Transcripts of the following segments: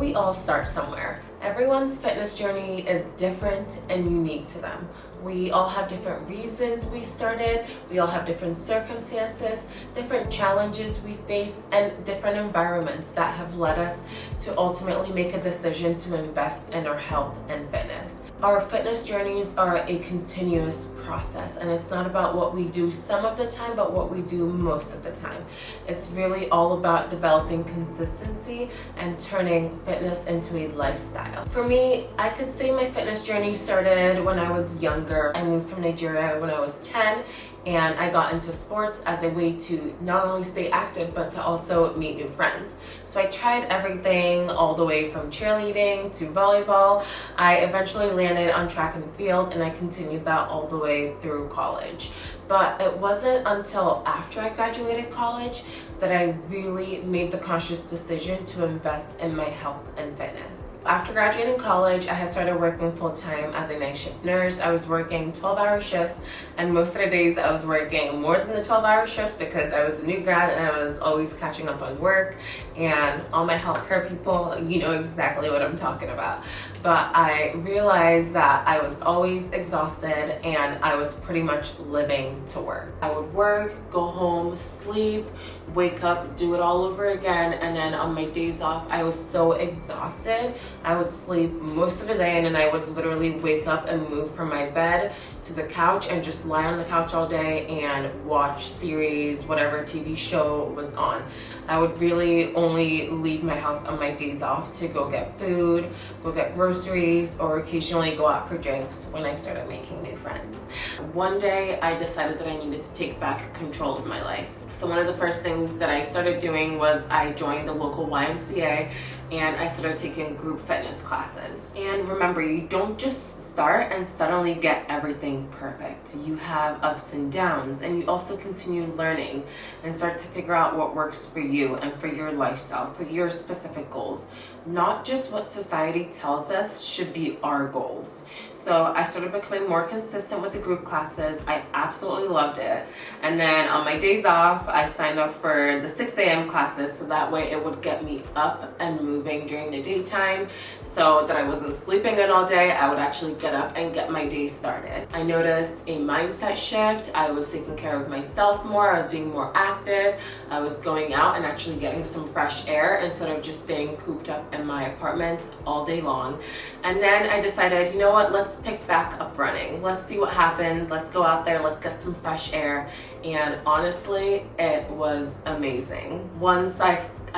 We all start somewhere. Everyone's fitness journey is different and unique to them. We all have different reasons we started, we all have different circumstances, different challenges we face, and different environments that have led us to ultimately make a decision to invest in our health and fitness. Our fitness journeys are a continuous process, and it's not about what we do some of the time, but what we do most of the time. It's really all about developing consistency and turning fitness into a lifestyle. For me, I could say my fitness journey started when I was younger. I moved from Nigeria when I was 10, and I got into sports as a way to not only stay active but to also meet new friends. So I tried everything, all the way from cheerleading to volleyball. I eventually landed on track and field, and I continued that all the way through college. But it wasn't until after I graduated college that I really made the conscious decision to invest in my health and fitness. After graduating college, I had started working full-time as a night shift nurse. I was working 12-hour shifts, and most of the days I was working more than the 12-hour shifts because I was a new grad and I was always catching up on work. And all my healthcare people, you know exactly what I'm talking about. But I realized that I was always exhausted and I was pretty much living to work. I would work, go home, sleep, wake up, do it all over again, and then on my days off I was so exhausted I would sleep most of the day, and then I would literally wake up and move from my bed to the couch and just lie on the couch all day and watch series, whatever TV show was on. I would really only leave my house on my days off to go get food, go get groceries, or occasionally go out for drinks when I started making new friends. One day I decided that I needed to take back control of my life. So one of the first things that I started doing was I joined the local YMCA and I started taking group fitness classes. And remember, you don't just start and suddenly get everything perfect. You have ups and downs, and you also continue learning and start to figure out what works for you and for your lifestyle, for your specific goals. Not just what society tells us should be our goals. So I started becoming more consistent with the group classes. I absolutely loved it. And then on my days off, I signed up for the 6 a.m. classes, so that way it would get me up and moving during the daytime so that I wasn't sleeping in all day. I would actually get up and get my day started. I noticed a mindset shift. I was taking care of myself more. I was being more active. I was going out and actually getting some fresh air instead of just staying cooped up in my apartment all day long. And then I decided, you know what, let's pick back up running. Let's see what happens. Let's go out there, let's get some fresh air. And honestly, it was amazing. Once I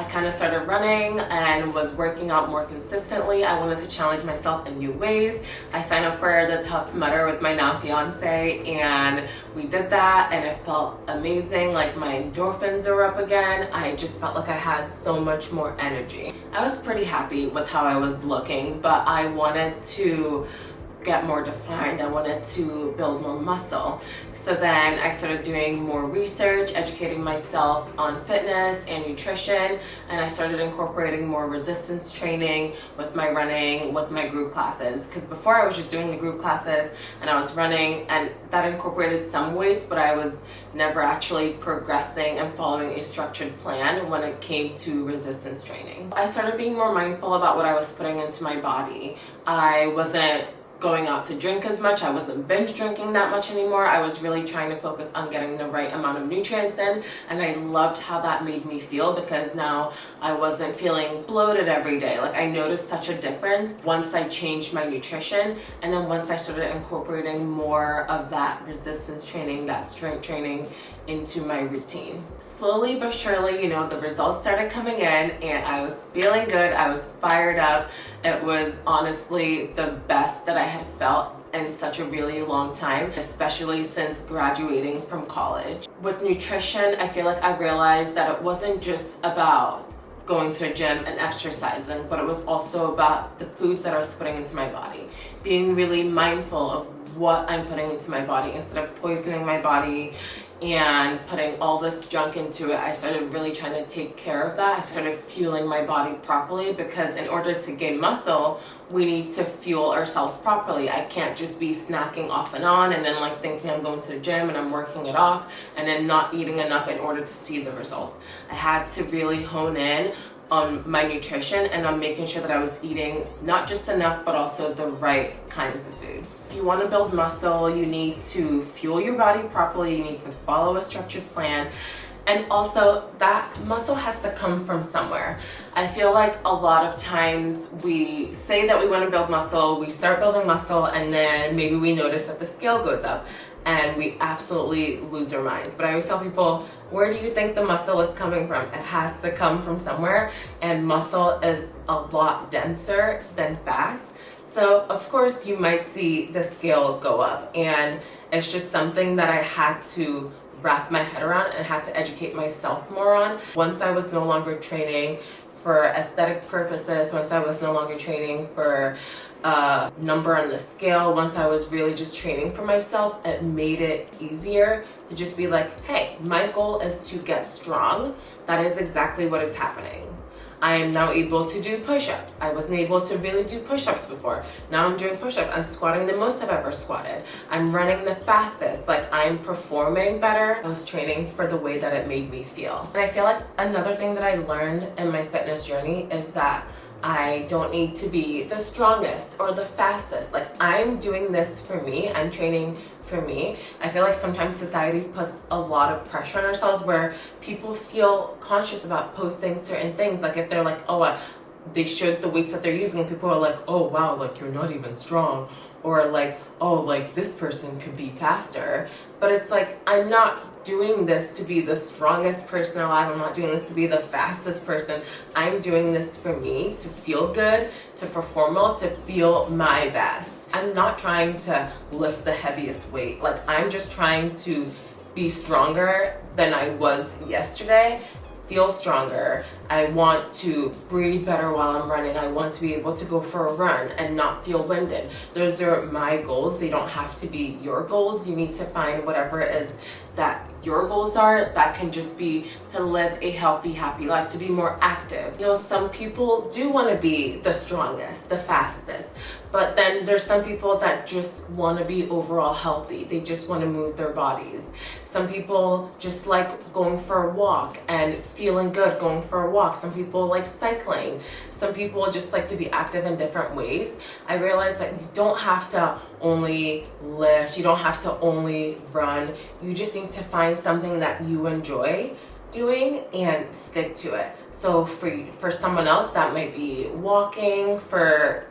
kind of started running and was working out more consistently, I wanted to challenge myself in new ways. I signed up for the Tough Mudder with my now fiance, and we did that, and it felt amazing. Like, my endorphins are up again. I just felt like I had so much more energy. I was pretty happy with how I was looking, but I wanted to get more defined. I wanted to build more muscle. So then I started doing more research, educating myself on fitness and nutrition, and I started incorporating more resistance training with my running, with my group classes. Because before I was just doing the group classes and I was running, and that incorporated some weights, but I was never actually progressing and following a structured plan when it came to resistance training. I started being more mindful about what I was putting into my body. I wasn't going out to drink as much. I wasn't binge drinking that much anymore. I was really trying to focus on getting the right amount of nutrients in, and I loved how that made me feel because now I wasn't feeling bloated every day. Like, I noticed such a difference once I changed my nutrition, and then once I started incorporating more of that resistance training, that strength training into my routine. Slowly but surely, the results started coming in, and I was feeling good. I was fired up. It was honestly the best that I had felt in such a really long time, especially since graduating from college. With nutrition, I feel like I realized that it wasn't just about going to the gym and exercising, but it was also about the foods that I was putting into my body. Being really mindful of what I'm putting into my body instead of poisoning my body and putting all this junk into it. I started really trying to take care of that. I started fueling my body properly, because in order to gain muscle, we need to fuel ourselves properly. I can't just be snacking off and on and then thinking I'm going to the gym and I'm working it off and then not eating enough in order to see the results. I had to really hone in on my nutrition and on making sure that I was eating not just enough, but also the right kinds of foods. If you want to build muscle, you need to fuel your body properly, you need to follow a structured plan, and also that muscle has to come from somewhere. I feel like a lot of times we say that we want to build muscle, we start building muscle, and then maybe we notice that the scale goes up and we absolutely lose our minds. But I always tell people, where do you think the muscle is coming from? It has to come from somewhere, and muscle is a lot denser than fats. So of course you might see the scale go up, and it's just something that I had to wrap my head around and had to educate myself more on. Once I was no longer training for aesthetic purposes, once I was no longer training for number on the scale, once I was really just training for myself, it made it easier to just be like, hey, my goal is to get strong. That is exactly what is happening. I am now able to do push-ups. I wasn't able to really do push-ups before. Now I'm doing push-ups. I'm squatting the most I've ever squatted. I'm running the fastest. Like, I'm performing better. I was training for the way that it made me feel. And I feel like another thing that I learned in my fitness journey is that I don't need to be the strongest or the fastest. Like, I'm doing this for me. I'm training for me. I feel like sometimes society puts a lot of pressure on ourselves where people feel conscious about posting certain things. Like, if they're like, oh, they showed the weights that they're using, people are like, oh wow, like you're not even strong. Or like, oh, like this person could be faster. But it's like, I'm not doing this to be the strongest person alive. I'm not doing this to be the fastest person. I'm doing this for me, to feel good, to perform well, to feel my best. I'm not trying to lift the heaviest weight. Like, I'm just trying to be stronger than I was yesterday, feel stronger. I want to breathe better while I'm running. I want to be able to go for a run and not feel winded. Those are my goals. They don't have to be your goals. You need to find whatever it is that your goals are. That can just be to live a healthy, happy life, to be more active. You know, some people do want to be the strongest, the fastest, but then there's some people that just want to be overall healthy. They just want to move their bodies. Some people just like going for a walk and feeling good going for a walk. Some people like cycling. Some people just like to be active in different ways. I realized that you don't have to only lift, you don't have to only run. You just need to find something that you enjoy doing and stick to it. So for someone else, that might be walking,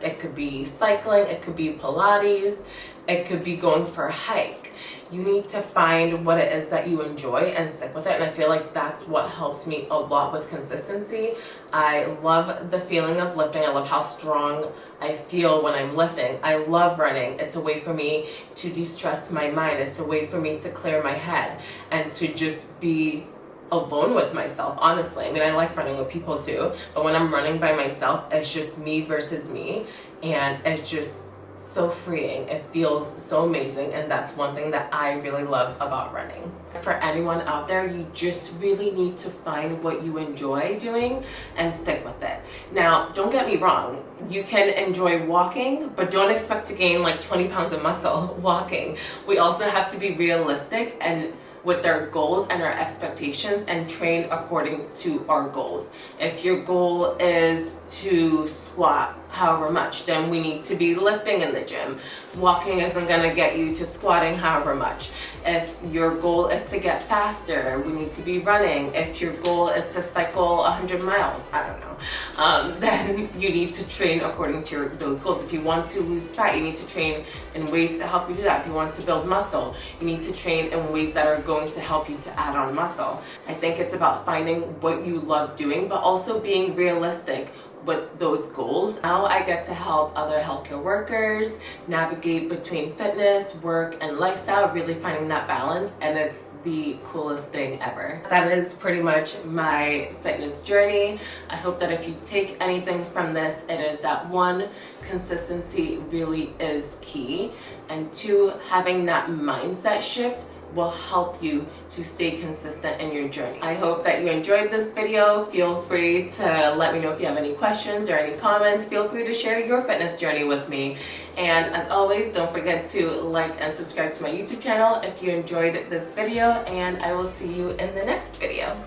it could be cycling, it could be Pilates, it could be going for a hike. You need to find what it is that you enjoy and stick with it. And I feel like that's what helped me a lot with consistency. I love the feeling of lifting. I love how strong I feel when I'm lifting. I love running. It's a way for me to de-stress my mind. It's a way for me to clear my head and to just be alone with myself, honestly. I mean, I like running with people too, but when I'm running by myself, it's just me versus me, and it's just so freeing. It feels so amazing, and that's one thing that I really love about running. For anyone out there, you just really need to find what you enjoy doing and stick with it. Now, don't get me wrong, you can enjoy walking, but don't expect to gain like 20 pounds of muscle walking. We also have to be realistic and with our goals and our expectations and train according to our goals. If your goal is to squat however much, then we need to be lifting in the gym. Walking isn't gonna get you to squatting however much. If your goal is to get faster, we need to be running. If your goal is to cycle 100 miles, I don't know, then you need to train according to those goals. If you want to lose fat, you need to train in ways to help you do that. If you want to build muscle, you need to train in ways that are going to help you to add on muscle. I think it's about finding what you love doing, but also being realistic with those goals. Now I get to help other healthcare workers navigate between fitness, work, and lifestyle, really finding that balance, and it's the coolest thing ever. That is pretty much my fitness journey. I hope that if you take anything from this, it is that one, consistency really is key, and two, having that mindset shift will help you to stay consistent in your journey. I hope that you enjoyed this video. Feel free to let me know if you have any questions or any comments. Feel free to share your fitness journey with me. And as always, don't forget to like and subscribe to my YouTube channel if you enjoyed this video, and I will see you in the next video.